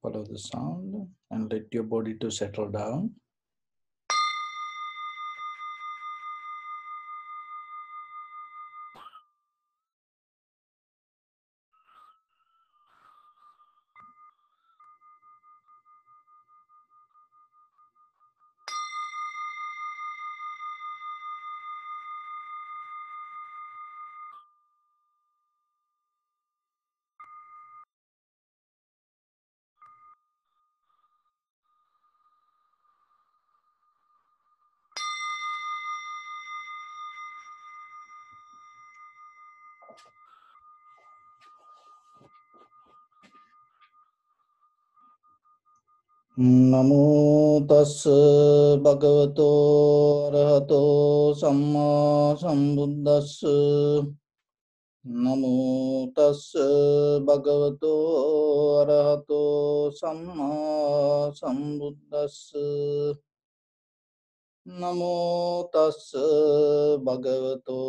Follow the sound and let your body to settle down. Namo tassa bhagavato arahato samma sambuddhassa. Namo tassa bhagavato arahato samma sambuddhassa. Namo tassa bhagavato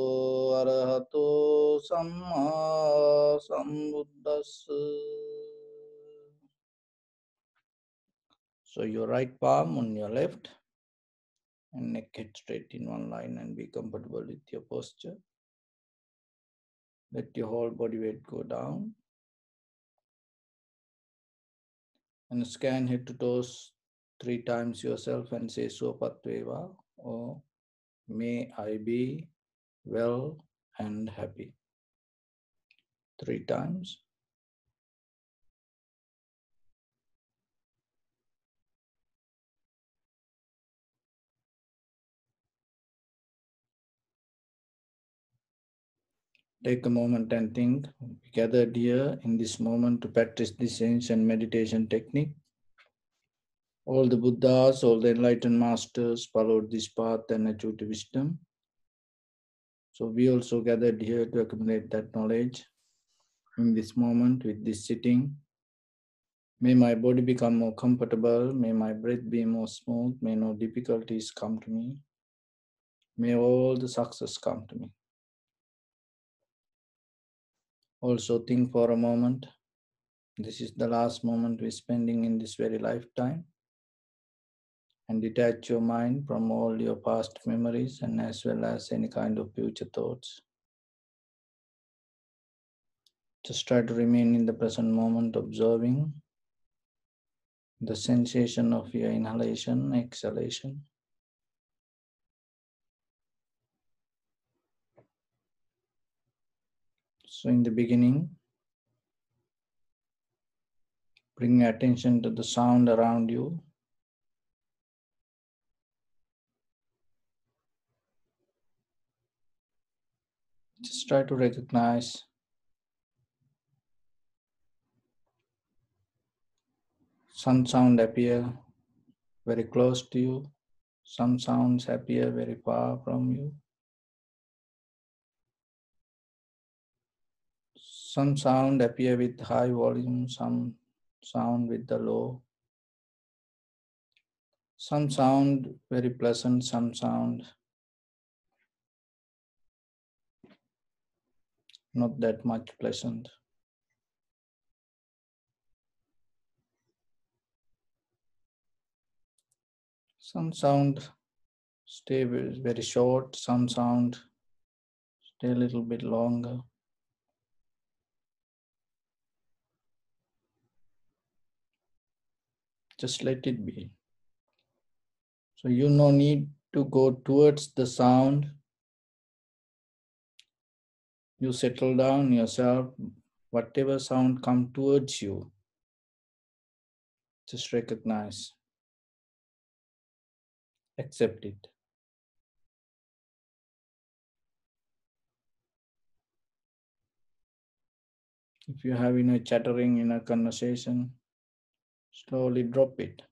arahato samma sambuddhassa. So your right palm on your left and neck head straight in one line and be comfortable with your posture. Let your whole body weight go down. And scan head to toes 3 times yourself and say Sopatveva, or may I be well and happy. 3 times. Take a moment and think. We gathered here in this moment to practice this ancient meditation technique. All the Buddhas, all the enlightened masters followed this path and achieved wisdom. So we also gathered here to accumulate that knowledge in this moment with this sitting. May my body become more comfortable. May my breath be more smooth. May no difficulties come to me. May all the success come to me. Also think for a moment. This is the last moment we're spending in this very lifetime. And detach your mind from all your past memories and as well as any kind of future thoughts. Just try to remain in the present moment, observing the sensation of your inhalation, exhalation. So in the beginning, bring your attention to the sound around you. Just try to recognize some sound appear very close to you. Some sounds appear very far from you. Some sound appear with high volume, some sound with the low. Some sound very pleasant, some sound not that much pleasant. Some sound stay very short, some sound stay a little bit longer. Just let it be. So you no need to go towards the sound. You settle down yourself. Whatever sound come towards you, just recognize. Accept it. If you're having a chattering in a conversation, slowly drop it.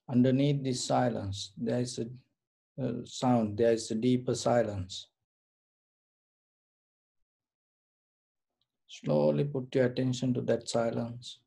Underneath this silence, there is a sound, there is a deeper silence. Slowly put your attention to that silence.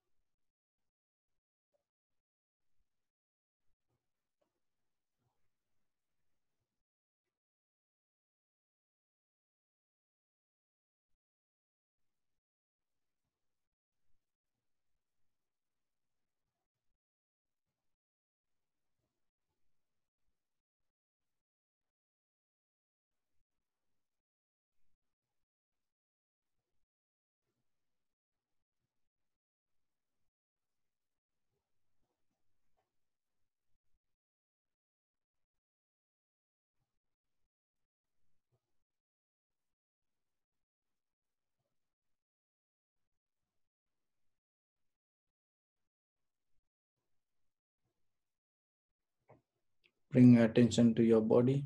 Bring your attention to your body.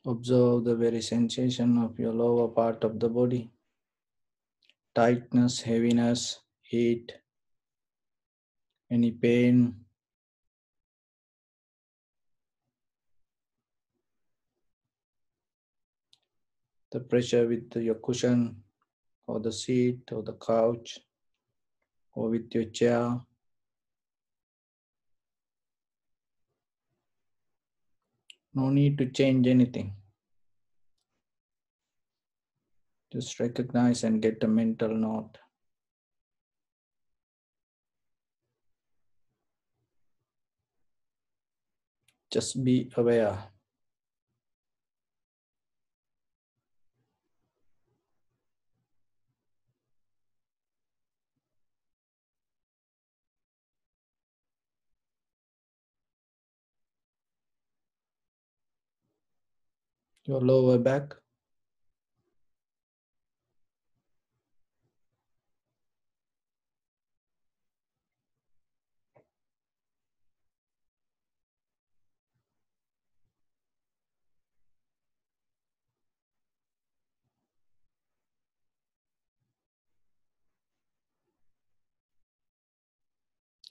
Observe the very sensation of your lower part of the body. Tightness, heaviness, heat, any pain. The pressure with your cushion or the seat or the couch or with your chair. No need to change anything. Just recognize and get a mental note. Just be aware. Your lower back,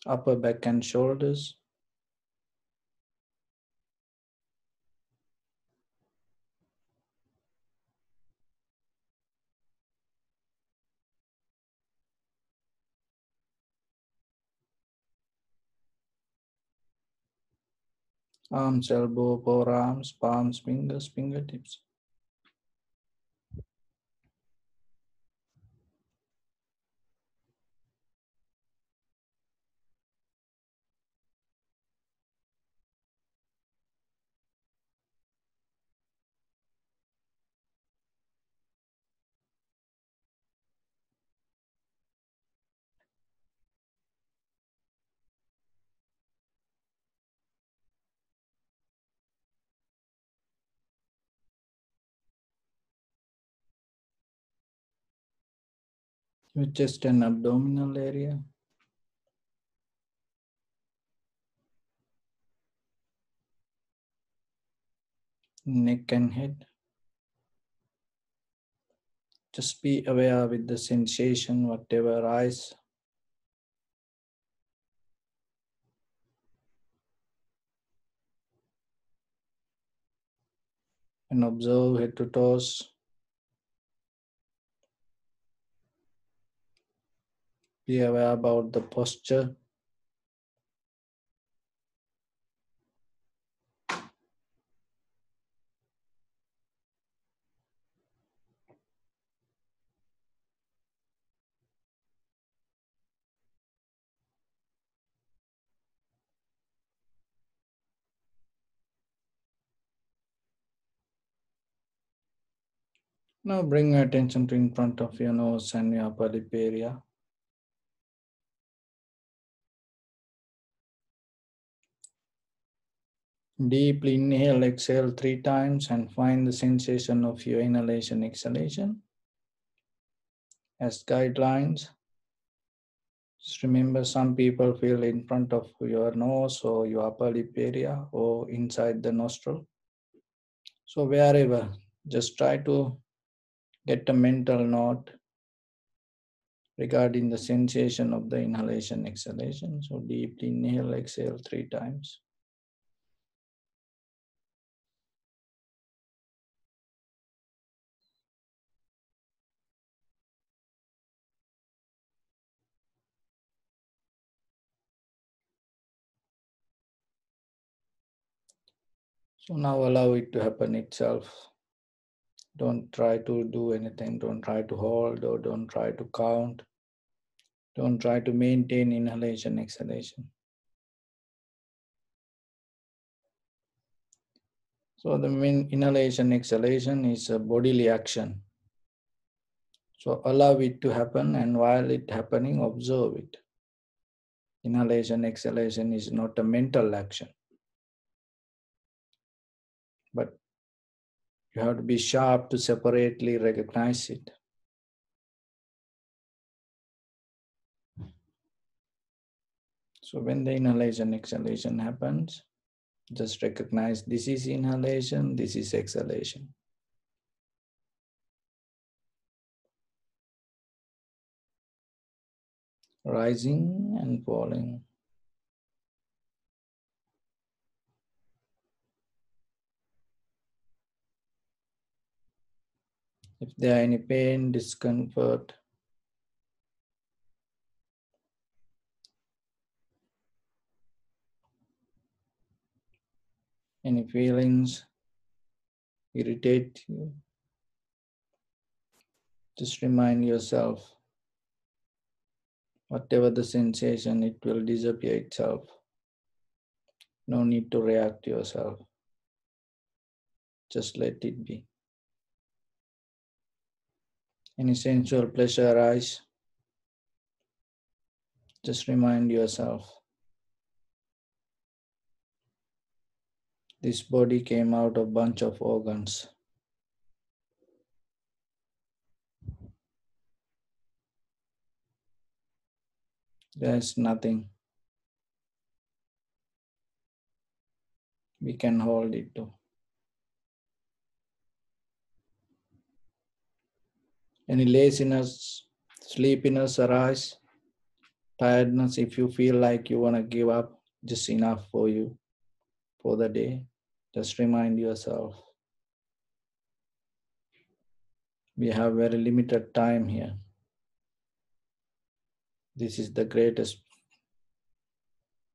upper back and shoulders, arms, elbow, forearms, palms, fingers, fingertips. Your chest and abdominal area, neck and head. Just be aware with the sensation, whatever arises, and observe head to toes. Be aware about the posture. Now bring your attention to in front of your nose and your upper lip area. Deeply inhale, exhale 3 times and find the sensation of your inhalation, exhalation as guidelines. Just remember, some people feel in front of your nose or your upper lip area or inside the nostril. So wherever, just try to get a mental note regarding the sensation of the inhalation, exhalation. So deeply inhale, exhale 3 times. So now allow it to happen itself. Don't try to do anything. Don't try to hold or don't try to count. Don't try to maintain inhalation, exhalation. So the main inhalation, exhalation is a bodily action. So allow it to happen, and while it happening, observe it. Inhalation, exhalation is not a mental action, but you have to be sharp to separately recognize it. So when the inhalation, exhalation happens, just recognize this is inhalation, this is exhalation. Rising and falling. If there are any pain, discomfort, any feelings irritate you, just remind yourself, whatever the sensation, it will disappear itself. No need to react yourself. Just let it be. Any sensual pleasure arise, just remind yourself, this body came out of bunch of organs. There is nothing we can hold it to. Any laziness, sleepiness arise, tiredness, if you feel like you want to give up, just enough for you for the day, just remind yourself, we have very limited time here. This is the greatest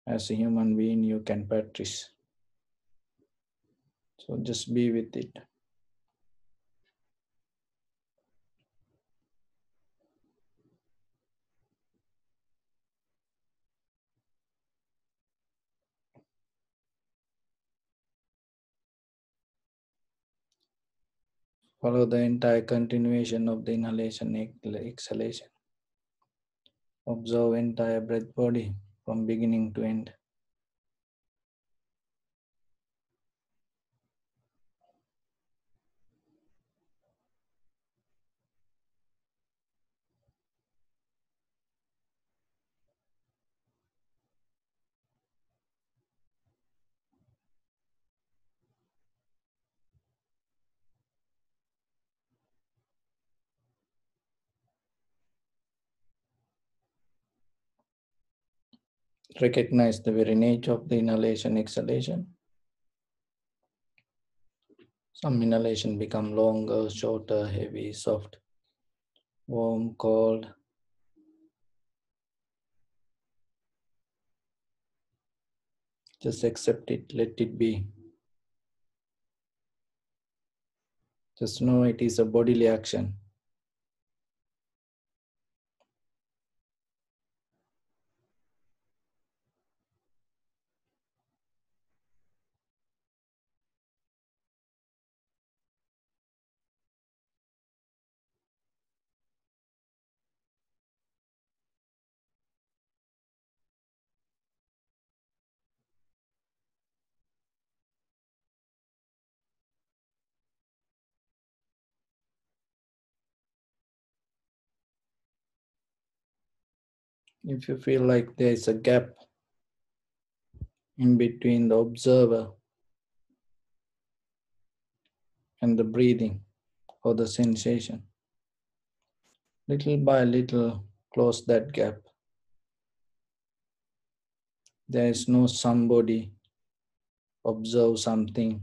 as a human being you can practice. So just be with it. Follow the entire continuation of the inhalation, exhalation. Observe entire breath body from beginning to end. Recognize the very nature of the inhalation, exhalation. Some inhalation become longer, shorter, heavy, soft, warm, cold. Just accept it, let it be. Just know it is a bodily action. If you feel like there is a gap in between the observer and the breathing or the sensation, little by little close that gap. There is no somebody, observe something.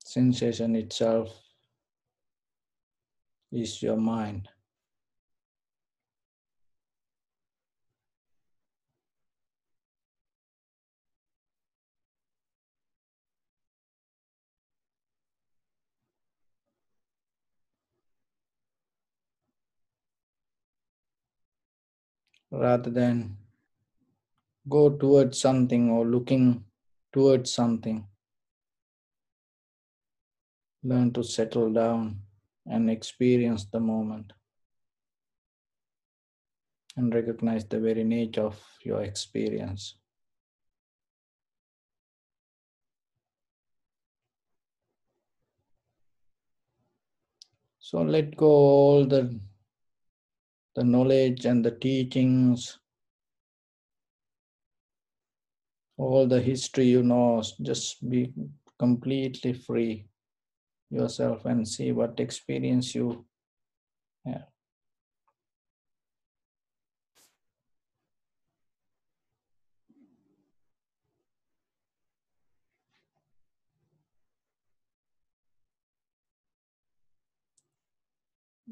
Sensation itself is your mind. Rather than go towards something or looking towards something, learn to settle down and experience the moment and recognize the very nature of your experience. So let go all the knowledge and the teachings, all the history you know, just be completely free yourself and see what experience you have.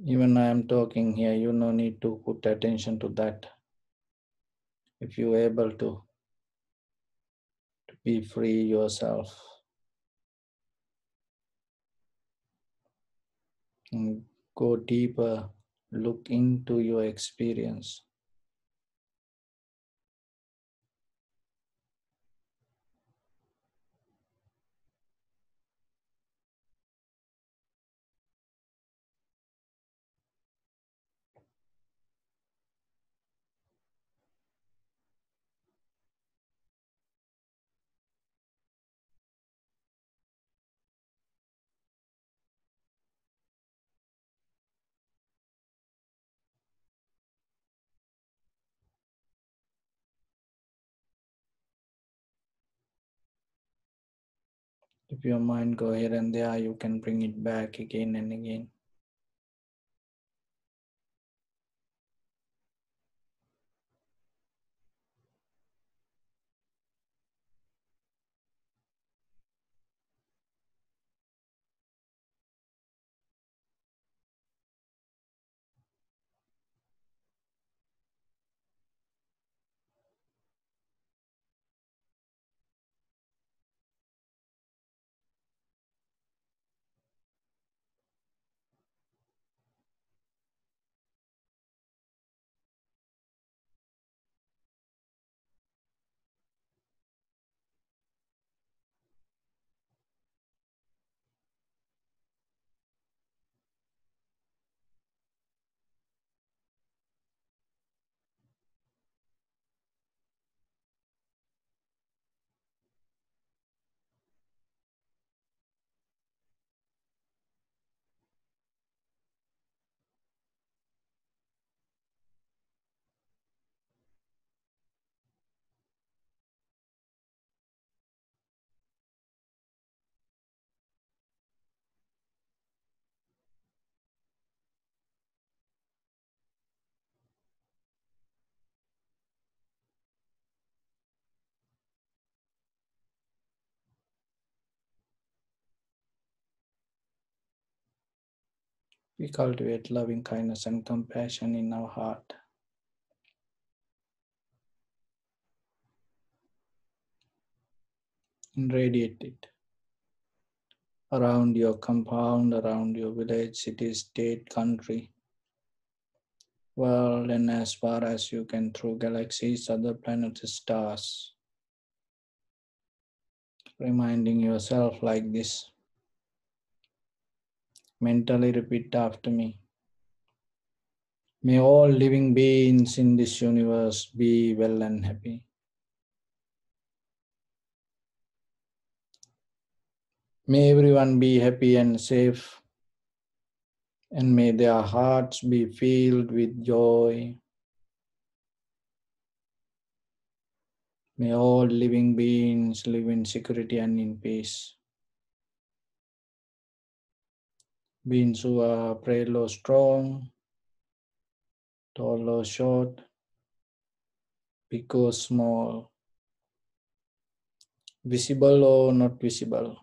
Even I am talking here, you no need to put attention to that. If you're able to be free yourself and go deeper, look into your experience. If your mind go here and there, you can bring it back again and again. We cultivate loving kindness and compassion in our heart and radiate it around your compound, around your village, city, state, country, world, and as far as you can through galaxies, other planets, stars. Reminding yourself like this. Mentally repeat after me. May all living beings in this universe be well and happy. May everyone be happy and safe And may their hearts be filled with joy. May all living beings live in security and in peace. Beings who are frail or strong, tall or short, big or small, visible or not visible,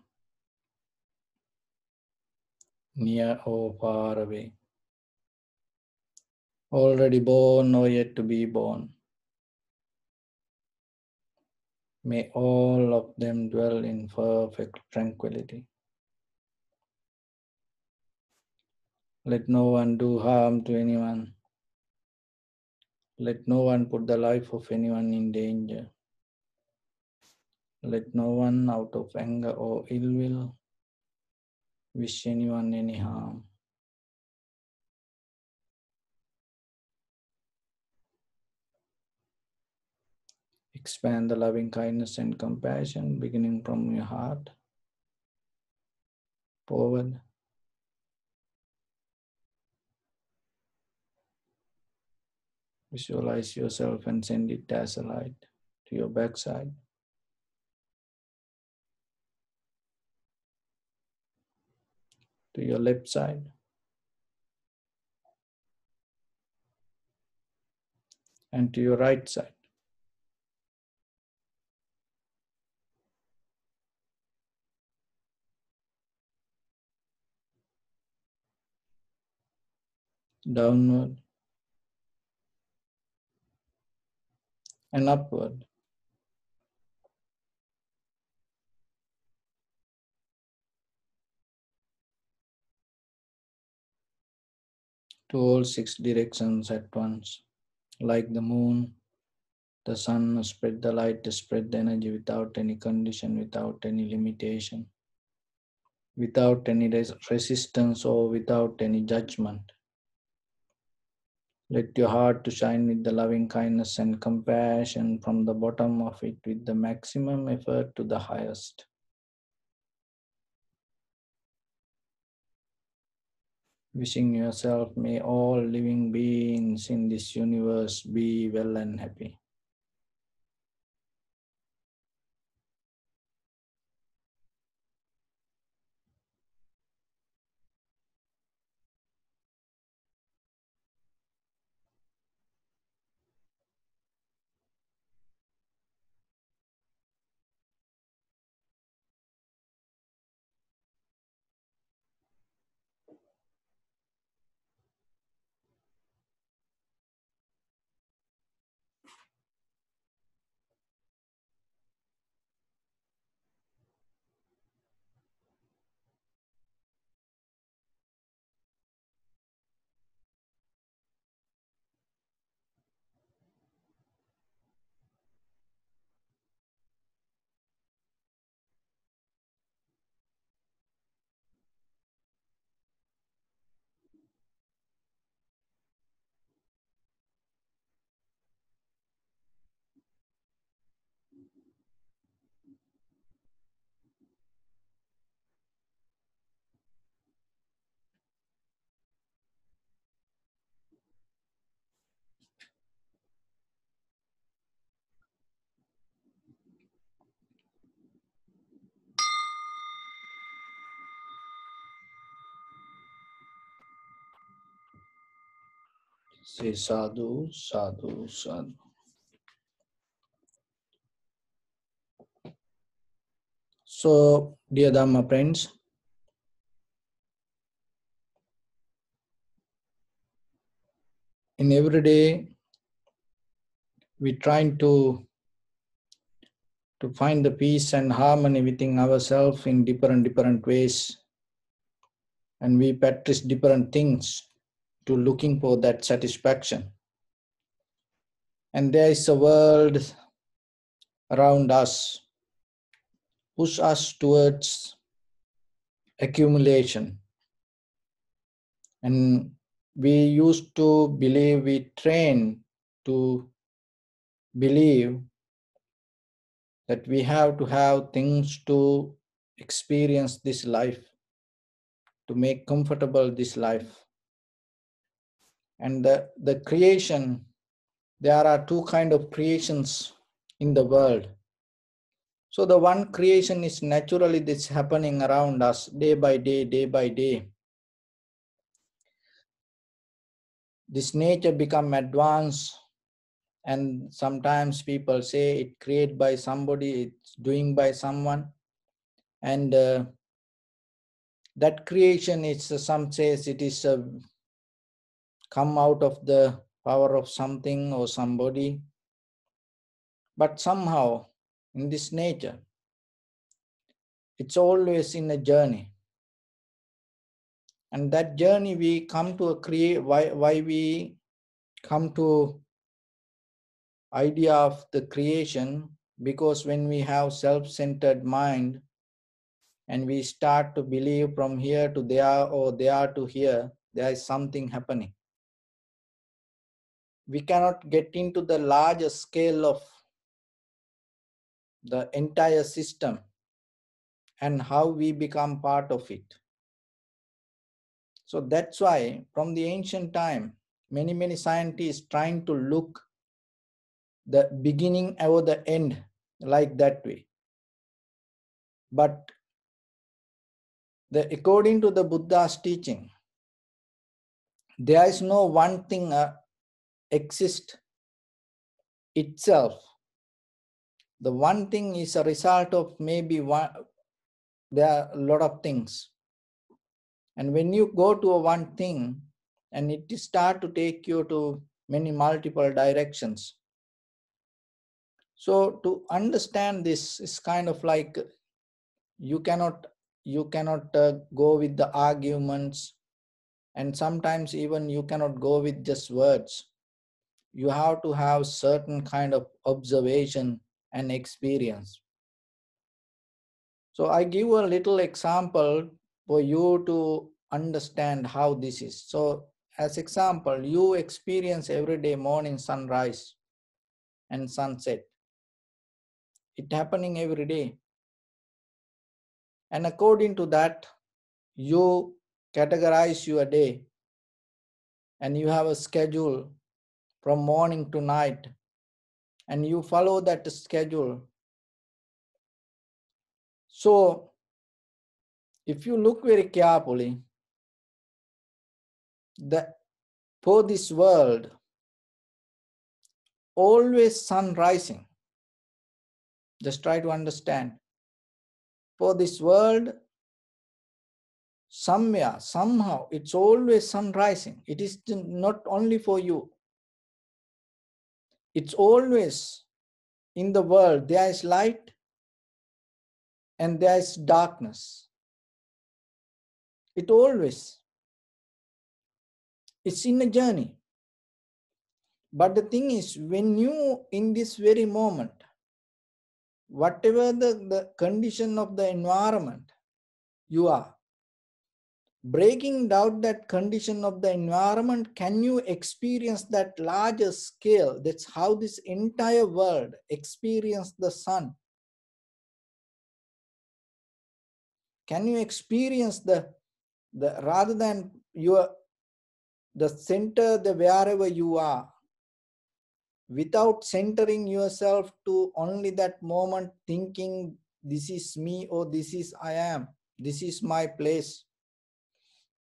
near or far away, already born or yet to be born. May all of them dwell in perfect tranquility. Let no one do harm to anyone. Let no one put the life of anyone in danger. Let no one, out of anger or ill will, wish anyone any harm. Expand the loving kindness and compassion beginning from your heart forward. Visualize yourself and send it as a light to your backside, to your left side, and to your right side. Downward and upward. To all 6 directions at once, like the moon, the sun, spread the light, spread the energy without any condition, without any limitation, without any resistance or without any judgment. Let your heart to shine with the loving kindness and compassion from the bottom of it with the maximum effort to the highest. Wishing yourself, may all living beings in this universe be well and happy. Say sadhu, sadhu, sadhu. So, dear Dhamma friends, in every day we're trying to find the peace and harmony within ourselves in different ways, and we practice different things to looking for that satisfaction. And there is a world around us push us towards accumulation, and we used to believe, we train to believe that we have to have things to experience this life, to make comfortable this life. And the creation, there are two kinds of creations in the world. So the one creation is naturally this happening around us day by day, day by day. This nature become advanced, and sometimes people say it created by somebody, it's doing by someone, and that creation is some says it is come out of the power of something or somebody. But somehow in this nature, it's always in a journey. And that journey we come to why we come to idea of the creation, because when we have self-centered mind and we start to believe from here to there or there to here, there is something happening. We cannot get into the larger scale of the entire system and how we become part of it. So that's why from the ancient time, many scientists trying to look the beginning or the end like that way. But according to the Buddha's teaching, there is no one thing exist itself. The one thing is a result of maybe one. There are a lot of things, and when you go to a one thing, and it start to take you to many multiple directions. So to understand this is kind of like you cannot go with the arguments, and sometimes even you cannot go with just words. You have to have certain kind of observation and experience. So I give a little example for you to understand how this is. So as example, you experience every day morning sunrise and sunset. It happening every day. And according to that, you categorize your day and you have a schedule from morning to night, and you follow that schedule. So if you look very carefully, for this world, always sun rising. Just try to understand. For this world, somewhere, somehow, it's always sun rising. It is not only for you. It's always in the world, there is light and there is darkness. It always. It's in a journey. But the thing is, when you, in this very moment, whatever the condition of the environment you are, breaking down that condition of the environment, can you experience that larger scale? That's how this entire world experience the sun. Can you experience the rather than the center, the wherever you are, without centering yourself to only that moment, thinking this is me or this is I am, this is my place.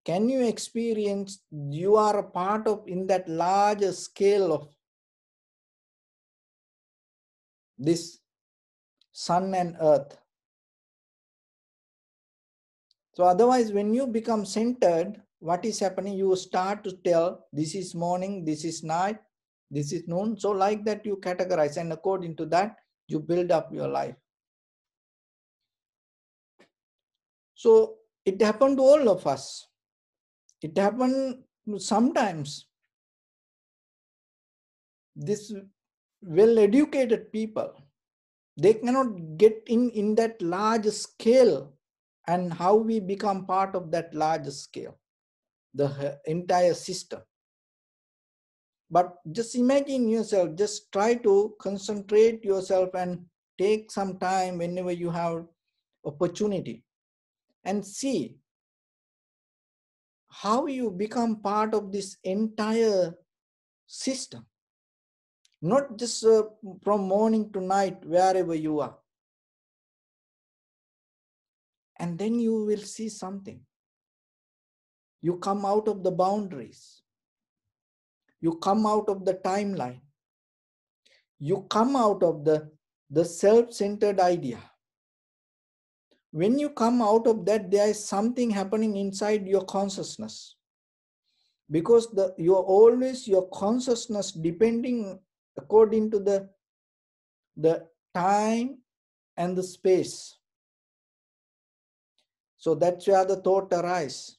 Can you experience you are a part of in that larger scale of this sun and earth? So otherwise, when you become centered, what is happening? You start to tell this is morning, this is night, this is noon. So like that you categorize, and according to that, you build up your life. So it happened to all of us. It happened sometimes. This well-educated people, they cannot get in that large scale, and how we become part of that large scale, the entire system. But just imagine yourself, just try to concentrate yourself and take some time whenever you have opportunity and see how you become part of this entire system. Not just from morning to night, wherever you are. And then you will see something. You come out of the boundaries. You come out of the timeline. You come out of the self-centered idea. When you come out of that, there is something happening inside your consciousness. Because you're always your consciousness depending according to the time and the space. So that's where the thought arises.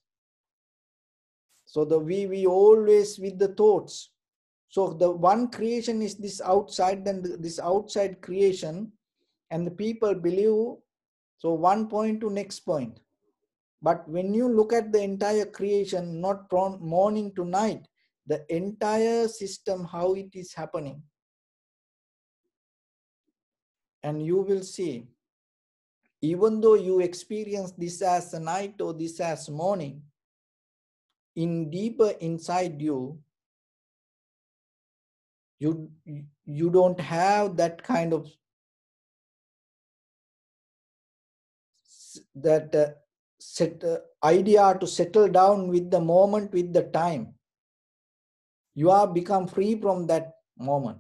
So we always with the thoughts. So the one creation is this outside, then this outside creation, and the people believe, so one point to next point. But when you look at the entire creation, not from morning to night, the entire system, how it is happening. And you will see, even though you experience this as a night or this as morning, in deeper inside you, you don't have that kind of idea to settle down with the moment, with the time. You are become free from that moment.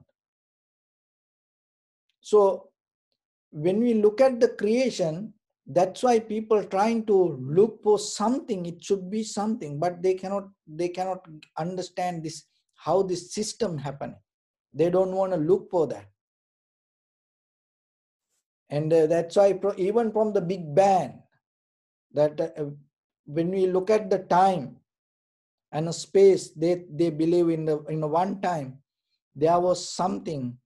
So when we look at the creation, that's why people trying to look for something. It should be something, but they cannot understand this, how this system happening. They don't want to look for that. And that's why even from the Big Bang, that when we look at the time and a space, they believe in the one time, there was something.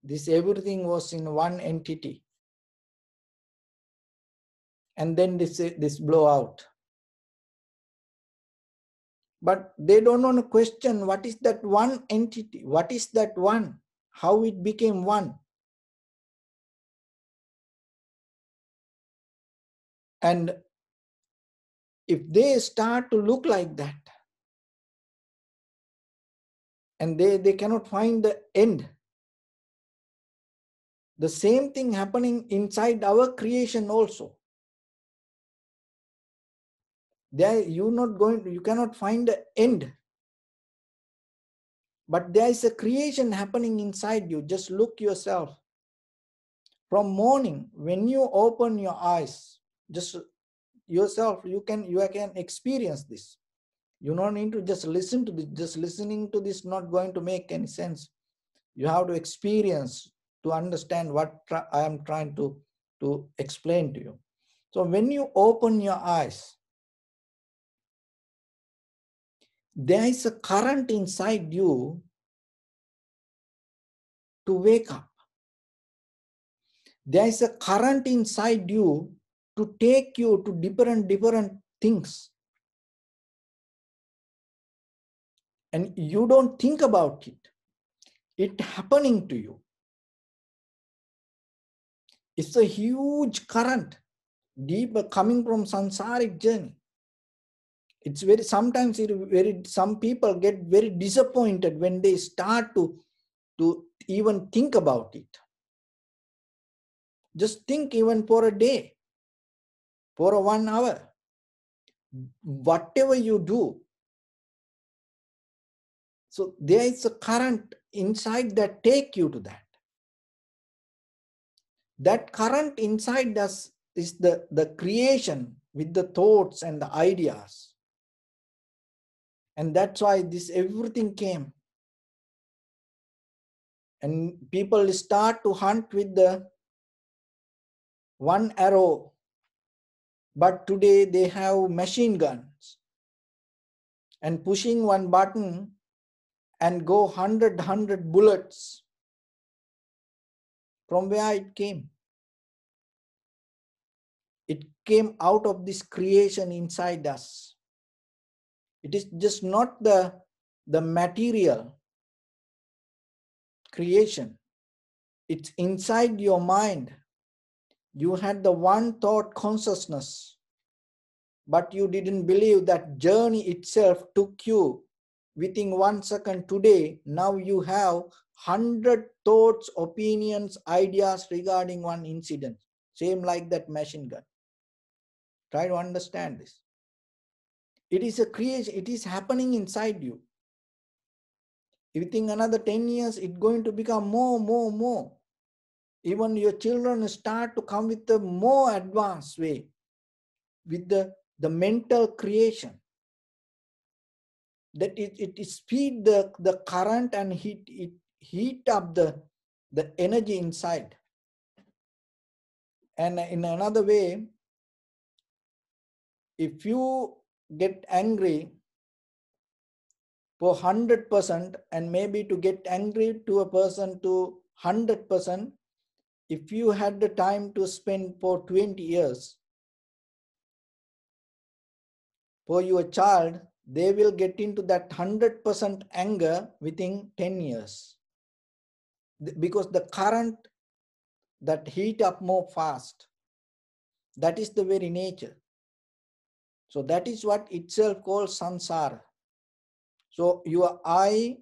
This everything was in one entity. And then this blow out. But they don't want to question what is that one entity, what is that one, how it became one. And if they start to look like that, and they cannot find the end, the same thing happening inside our creation also. There you cannot find the end. But there is a creation happening inside you. Just look yourself. From morning, when you open your eyes, just yourself, you can experience this. You don't need to just listen to this. Just listening to this not going to make any sense. You have to experience to understand what I am trying to explain to you. So when you open your eyes, there is a current inside you to wake up. There is a current inside you to take you to different things. And you don't think about it. It's happening to you. It's a huge current, deeper coming from samsaric journey. It's some people get very disappointed when they start to even think about it. Just think even for a day, for a 1 hour, whatever you do. So there is a current inside that take you to that. That current inside us is the creation with the thoughts and the ideas. And that's why this everything came. And people start to hunt with the one arrow. But today they have machine guns. And pushing one button and go 100 bullets. From where it came? It came out of this creation inside us. It is just not the material creation. It's inside your mind. You had the one thought consciousness. but you didn't believe that journey itself took you within 1 second. Today, now you have 100 thoughts, opinions, ideas regarding one incident. Same like that machine gun. Try to understand this. It is a creation, it is happening inside you. Within another 10 years, it's going to become more. Even your children start to come with a more advanced way, with the mental creation. That it speed the current and heat up the energy inside. And in another way, if you get angry for 100% and maybe to get angry to a person to 100%, if you had the time to spend for 20 years for your child, they will get into that 100% anger within 10 years. Because the current that heat up more fast. That is the very nature. So that is what itself called samsara. So your eye,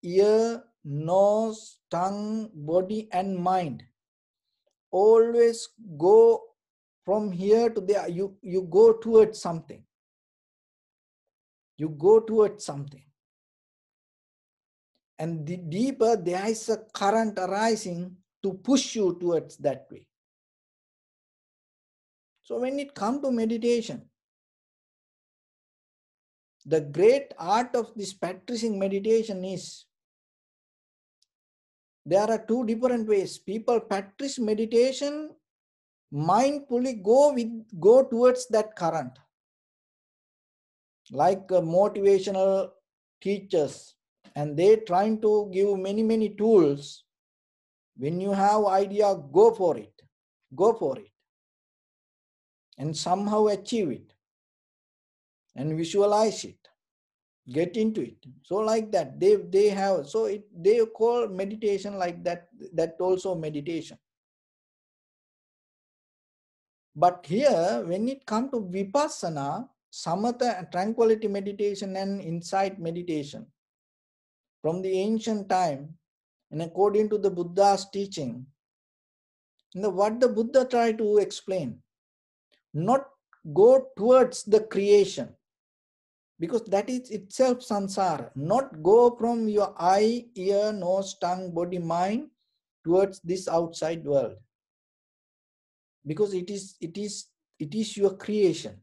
ear, nose, tongue, body and mind always go from here to there. You go towards something. You go towards something. And the deeper there is a current arising to push you towards that way. So when it comes to meditation, the great art of this practicing meditation is, there are two different ways. People practice meditation, mindfully go towards that current. Like motivational teachers, and they trying to give many tools. When you have idea, go for it. Go for it. And somehow achieve it. And visualize it. Get into it. So like that, they have, so they call meditation like that. That also meditation. But here, when it comes to vipassana, samatha, tranquility meditation and insight meditation, from the ancient time, and according to the Buddha's teaching, what the Buddha tried to explain, not go towards the creation, because that is itself samsara. Not go from your eye, ear, nose, tongue, body, mind towards this outside world, because it is your creation.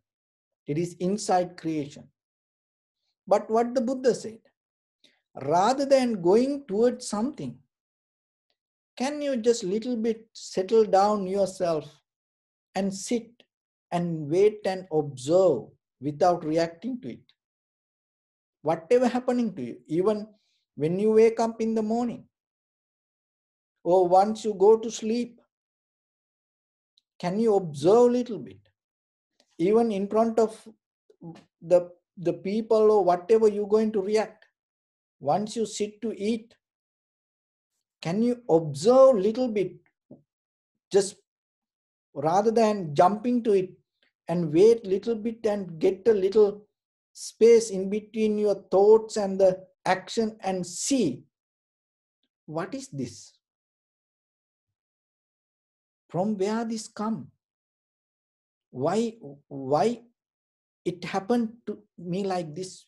It is inside creation. But what the Buddha said, rather than going towards something, can you just little bit settle down yourself and sit and wait and observe without reacting to it? Whatever happening to you, even when you wake up in the morning or once you go to sleep, can you observe a little bit? Even in front of the people or whatever you're going to react. Once you sit to eat, can you observe a little bit, just rather than jumping to it, and wait a little bit and get a little space in between your thoughts and the action and see, what is this? From where this come? Why it happened to me like this?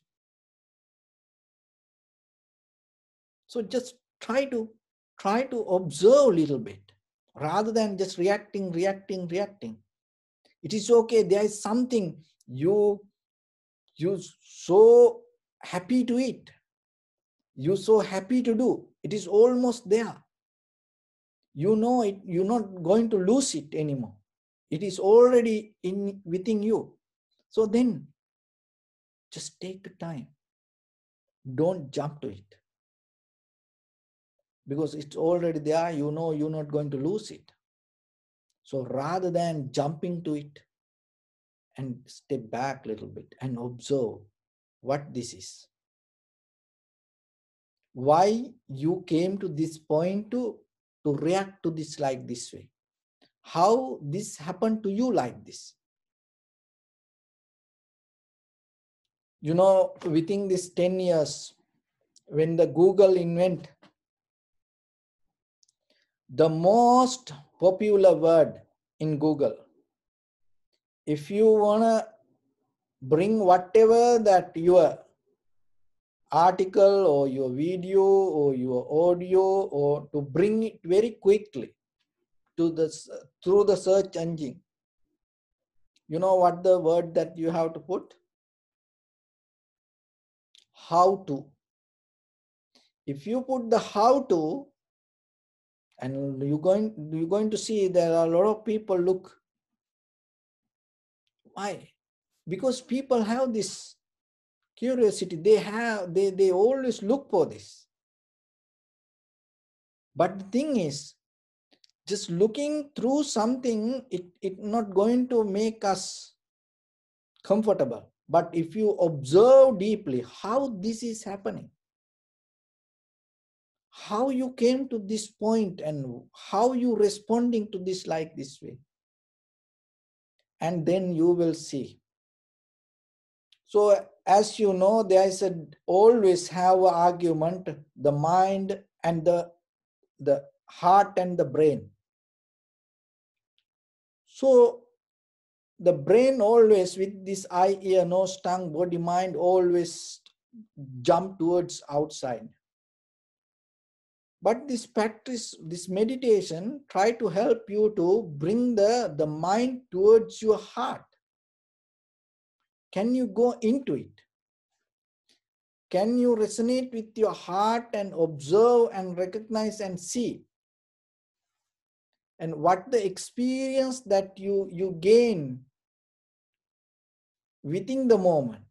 So just try to observe a little bit rather than just reacting. It is okay. There is something you so happy to eat. You so happy to do. It is almost there. You know it. You're not going to lose it anymore. It is already within you. So then, just take the time. Don't jump to it, because it's already there. You know you're not going to lose it. So rather than jumping to it, and step back a little bit and observe what this is. Why you came to this point to react to this like this way. How this happened to you like this. You know, within this 10 years, when the Google invent, the most popular word in Google, if you want to bring whatever that your article or your video or your audio, or to bring it very quickly to the through the search engine, you know what the word that you have to put? How to. If you put the how to, and you're going to see there are a lot of people look. Why? Because people have this curiosity. They always look for this. But the thing is, just looking through something, it not going to make us comfortable. But if you observe deeply how this is happening, how you came to this point and how you responding to this like this way, and then you will see. So as you know, there is always have an argument, the mind and the heart and the brain. So the brain always, with this eye, ear, nose, tongue, body, mind, always jump towards outside. But this practice, this meditation, try to help you to bring the mind towards your heart. Can you go into it? Can you resonate with your heart and observe and recognize and see? And what the experience that you gain within the moment,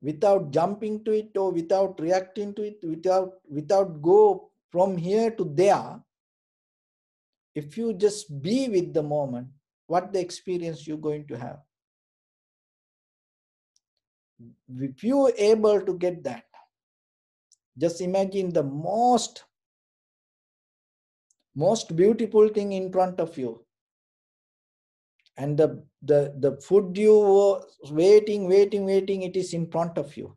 without jumping to it or without reacting to it, without go from here to there. If you just be with the moment, what the experience you're going to have. If you're able to get that, just imagine the most beautiful thing in front of you, and the food you were waiting, it is in front of you,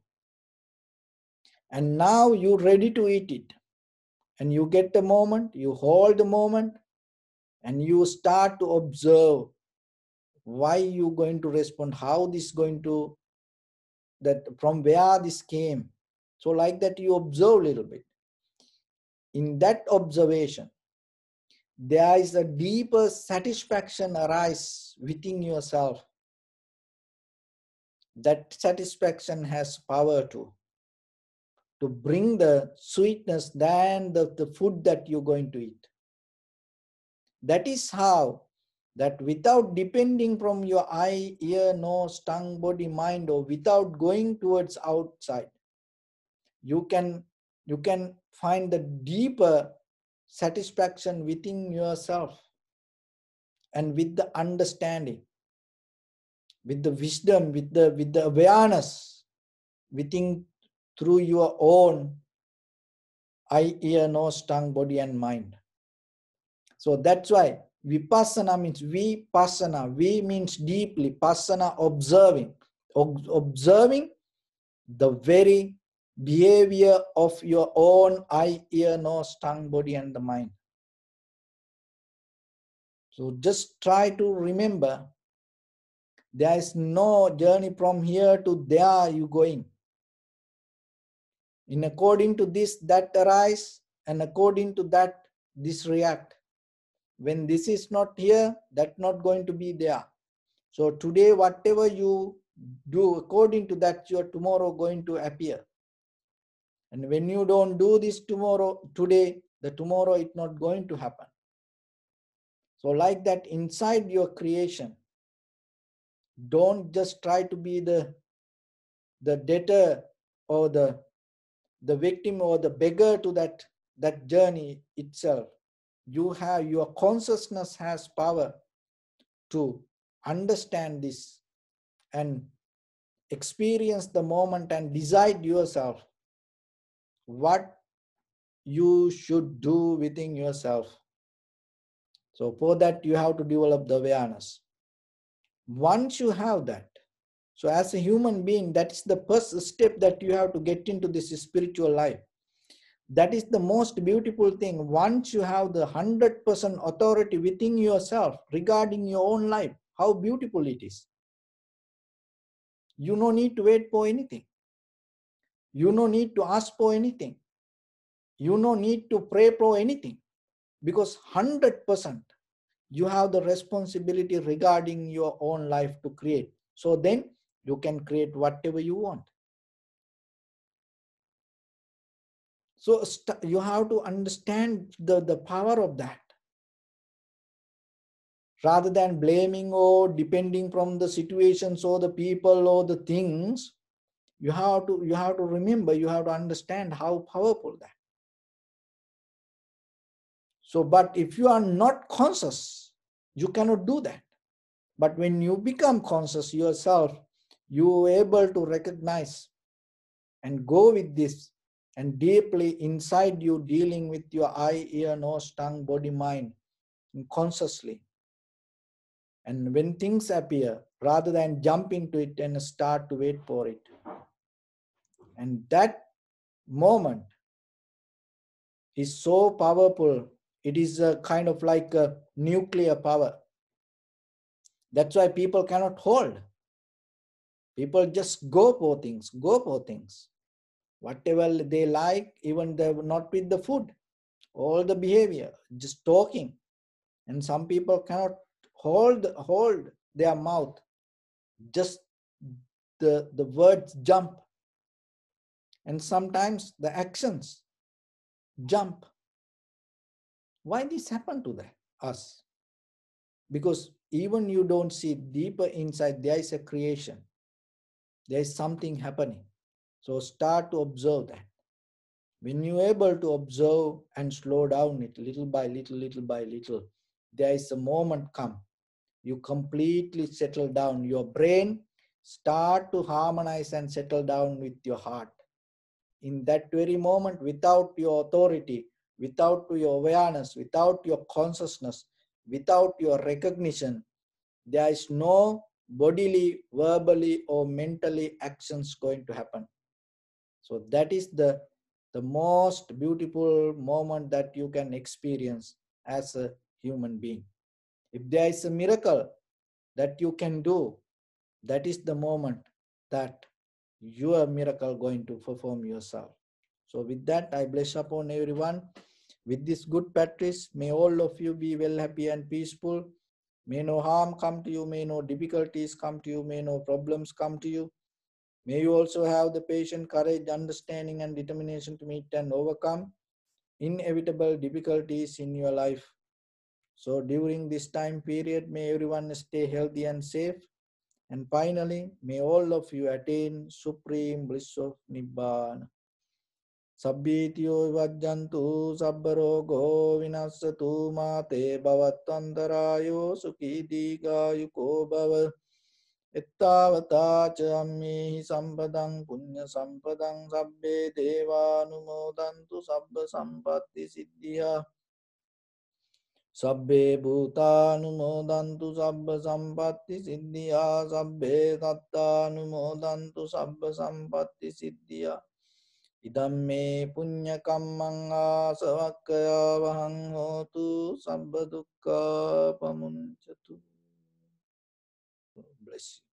and now you're ready to eat it, and you get the moment, you hold the moment, and you start to observe why you going to respond, how this going to, that from where this came. So like that, you observe a little bit. In that observation, there is a deeper satisfaction arise within yourself. That satisfaction has power to bring the sweetness than the food that you're going to eat. That is how, that without depending from your eye, ear, nose, tongue, body, mind, or without going towards outside, you can find the deeper satisfaction within yourself, and with the understanding, with the wisdom, with the awareness within, through your own eye, ear, nose, tongue, body, and mind. So that's why vipassana means vipassana. Vi means deeply, passana observing. Observing the very behavior of your own eye, ear, nose, tongue, body, and the mind. So just try to remember, there is no journey from here to there you going. In according to this, that arise, and according to that, this react. When this is not here, that not going to be there. So today, whatever you do, according to that, your tomorrow going to appear. And when you don't do this today, the tomorrow is not going to happen. So like that, inside your creation, don't just try to be the debtor or the victim or the beggar to that journey itself. Your consciousness has power to understand this and experience the moment and decide yourself what you should do within yourself. So for that, you have to develop the awareness. Once you have that, So as a human being, that is the first step that you have to get into this spiritual life. That is the most beautiful thing. Once you have the 100% authority within yourself regarding your own life, how beautiful it is. You no need to wait for anything. You no need to ask for anything. You no need to pray for anything, because 100% you have the responsibility regarding your own life to create. So then you can create whatever you want. So you have to understand the power of that. Rather than blaming or depending from the situations or the people or the things, you have to remember, you have to understand how powerful that. So, but if you are not conscious, you cannot do that. But when you become conscious yourself, you are able to recognize and go with this, and deeply inside you dealing with your eye, ear, nose, tongue, body, mind, consciously. And when things appear, rather than jump into it and start to wait for it. And that moment is so powerful. It is a kind of like a nuclear power. That's why people cannot hold. People just go for things. Whatever they like, even they not with the food, all the behavior, just talking. And some people cannot hold their mouth. Just the words jump. And sometimes the actions jump. Why this happened to us? Because even you don't see deeper inside, there is a creation. There is something happening. So start to observe that. When you're able to observe and slow down it little by little, there is a moment come. You completely settle down. Your brain start to harmonize and settle down with your heart. In that very moment, without your authority, without your awareness, without your consciousness, without your recognition, there is no bodily, verbally, or mentally actions going to happen. So that is the most beautiful moment that you can experience as a human being. If there is a miracle that you can do, that is the moment that your miracle going to perform yourself. So with that, I bless upon everyone. With this good practice, may all of you be well, happy and peaceful. May no harm come to you, may no difficulties come to you, may no problems come to you. May you also have the patience, courage, understanding and determination to meet and overcome inevitable difficulties in your life. So during this time period, may everyone stay healthy and safe. And finally, may all of you attain supreme bliss of Nibbana. Sabbitiyo vajjantu sabbarogo vinassatu mate bhavatvantarayo sukhi digayuko bhava. Ettavata ca ammehi sampadang punya sampadang sabbe devanumodantu sabba sampatti siddhya. Sabbe bhutanumodantu sabba sampatti siddhya. Sabbe tattanumodantu sabba sampatti siddhya. Idam me punya kammang asavakkaya vahang hotu sabba dukkha pamuncatu. Bless you.